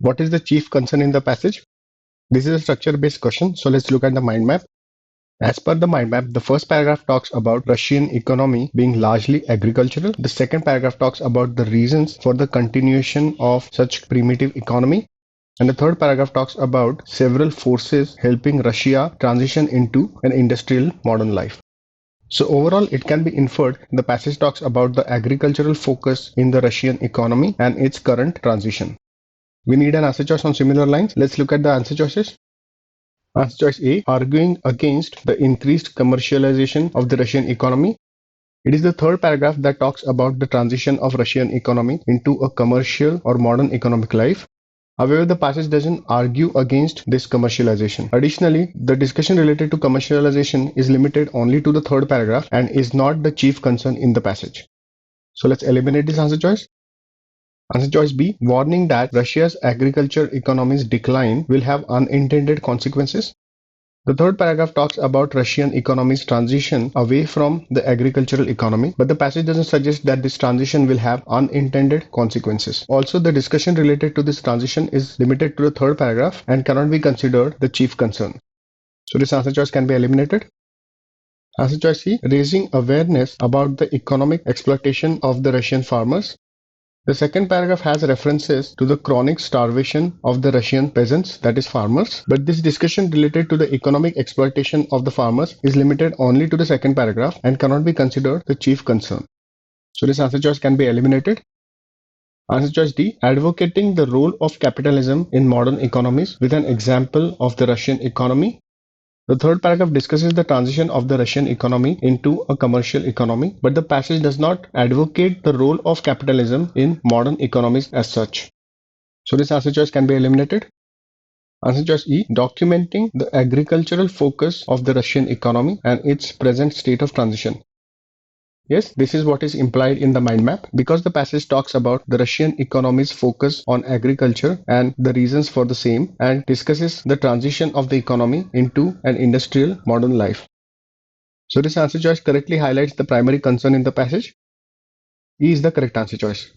What is the chief concern in the passage? This is a structure-based question, so let's look at the mind map. As per the mind map, the first paragraph talks about Russian economy being largely agricultural. The second paragraph talks about the reasons for the continuation of such primitive economy. And the third paragraph talks about several forces helping Russia transition into an industrial modern life. So overall, it can be inferred the passage talks about the agricultural focus in the Russian economy and its current transition. We need an answer choice on similar lines. Let's look at the answer choices. Answer choice A, arguing against the increased commercialization of the Russian economy. It is the third paragraph that talks about the transition of Russian economy into a commercial or modern economic life. However, the passage doesn't argue against this commercialization. Additionally, the discussion related to commercialization is limited only to the third paragraph and is not the chief concern in the passage. So let's eliminate this answer choice. Answer choice B, warning that Russia's agriculture economy's decline will have unintended consequences. The third paragraph talks about Russian economy's transition away from the agricultural economy, but the passage doesn't suggest that this transition will have unintended consequences. Also, the discussion related to this transition is limited to the third paragraph and cannot be considered the chief concern. So this answer choice can be eliminated. Answer choice C, raising awareness about the economic exploitation of the Russian farmers. The second paragraph has references to the chronic starvation of the Russian peasants, that is farmers, but this discussion related to the economic exploitation of the farmers is limited only to the second paragraph and cannot be considered the chief concern. So this answer choice can be eliminated. Answer choice D, advocating the role of capitalism in modern economies with an example of the Russian economy. The third paragraph discusses the transition of the Russian economy into a commercial economy, but the passage does not advocate the role of capitalism in modern economies as such. So this answer choice can be eliminated. Answer choice E, documenting the agricultural focus of the Russian economy and its present state of transition. Yes, this is what is implied in the mind map. Because the passage talks about the Russian economy's focus on agriculture and the reasons for the same, and discusses the transition of the economy into an industrial modern life. So this answer choice correctly highlights the primary concern in the passage. E is the correct answer choice.